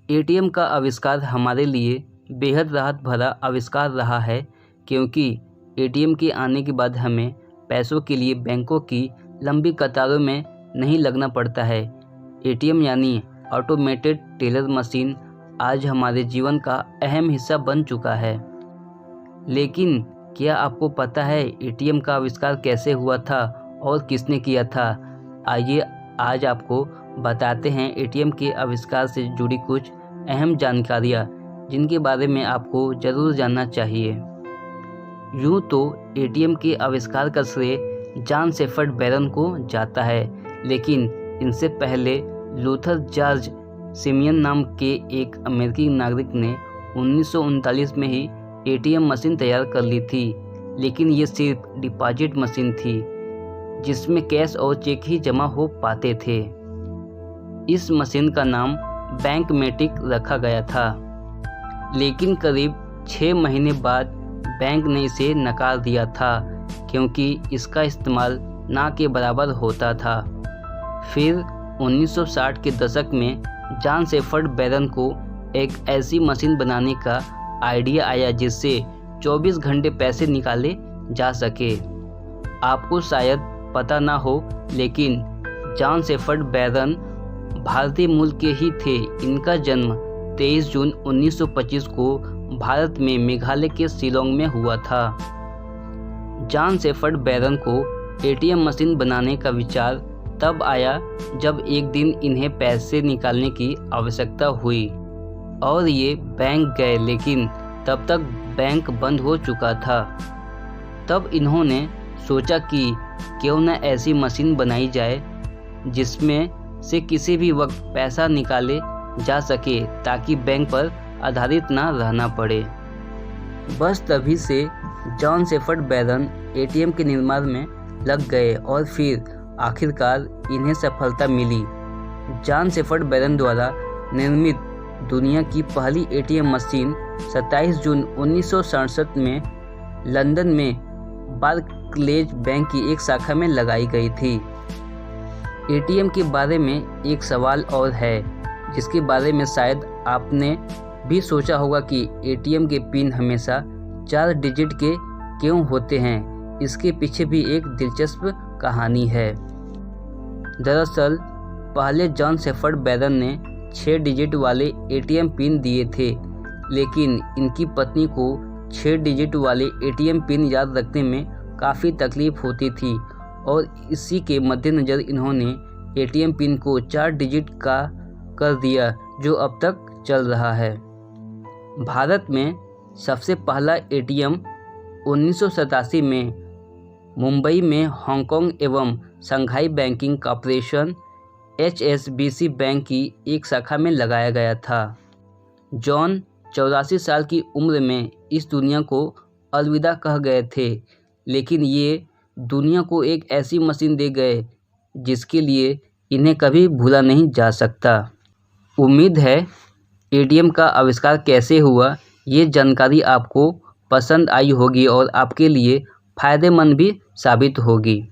ATM का आविष्कार हमारे लिए बेहद राहत भरा आविष्कार रहा है, क्योंकि एटीएम के आने के बाद हमें पैसों के लिए बैंकों की लंबी कतारों में नहीं लगना पड़ता है। एटीएम यानी ऑटोमेटेड टेलर मशीन आज हमारे जीवन का अहम हिस्सा बन चुका है। लेकिन क्या आपको पता है एटीएम का आविष्कार कैसे हुआ था और किसने किया था? आइए आज आपको बताते हैं एटीएम के आविष्कार से जुड़ी कुछ अहम जानकारियाँ जिनके बारे में आपको ज़रूर जानना चाहिए। यूँ तो एटीएम के आविष्कार का श्रेय जॉन शेफर्ड बैरन को जाता है, लेकिन इनसे पहले लूथर जॉर्ज सिमियन नाम के एक अमेरिकी नागरिक ने 1939 में ही एटीएम मशीन तैयार कर ली थी। लेकिन ये सिर्फ डिपॉजिट मशीन थी जिसमें कैश और चेक ही जमा हो पाते थे। इस मशीन का नाम बैंकमेटिक रखा गया था, लेकिन करीब 6 महीने बाद बैंक ने इसे नकार दिया था क्योंकि इसका इस्तेमाल ना के बराबर होता था। फिर 1960 के दशक में जॉन शेफर्ड बैरन को एक ऐसी मशीन बनाने का आइडिया आया जिससे 24 घंटे पैसे निकाले जा सके। आपको शायद पता ना हो, लेकिन जॉन शेफर्ड बैरन भारतीय मूल के ही थे। इनका जन्म 23 जून 1925 को भारत में मेघालय के शिलोंग में हुआ था। जॉन शेफर्ड बैरन को एटीएम मशीन बनाने का विचार तब आया जब एक दिन इन्हें पैसे निकालने की आवश्यकता हुई और ये बैंक गए, लेकिन तब तक बैंक बंद हो चुका था। तब इन्होंने सोचा कि क्यों न ऐसी मशीन बनाई जाए जिसमें से किसी भी वक्त पैसा निकाले जा सके ताकि बैंक पर आधारित ना रहना पड़े। बस तभी से जॉन शेफर्ड बैरन एटीएम के निर्माण में लग गए और फिर आखिरकार इन्हें सफलता मिली। जॉन शेफर्ड बैरन द्वारा निर्मित दुनिया की पहली एटीएम मशीन 27 जून 1967 में लंदन में बार्कलेज बैंक की एक शाखा में लगाई गई थी। एटीएम के बारे में एक सवाल और है जिसके बारे में शायद आपने भी सोचा होगा कि एटीएम के पिन हमेशा 4 डिजिट के क्यों होते हैं। इसके पीछे भी एक दिलचस्प कहानी है। दरअसल पहले जॉन शेफर्ड बैरन ने 6 डिजिट वाले एटीएम पिन दिए थे, लेकिन इनकी पत्नी को 6 डिजिट वाले एटीएम पिन याद रखने में काफ़ी तकलीफ होती थी और इसी के मद्देनज़र इन्होंने एटीएम पिन को 4 डिजिट का कर दिया, जो अब तक चल रहा है। भारत में सबसे पहला एटीएम 1987 में मुंबई में हांगकांग एवं Shanghai banking corporation HSBC bank की एक शाखा में लगाया गया था। जॉन 84 साल की उम्र में इस दुनिया को अलविदा कह गए थे, लेकिन ये दुनिया को एक ऐसी मशीन दे गए जिसके लिए इन्हें कभी भूला नहीं जा सकता। उम्मीद है एटीएम का आविष्कार कैसे हुआ ये जानकारी आपको पसंद आई होगी और आपके लिए फ़ायदेमंद भी साबित होगी।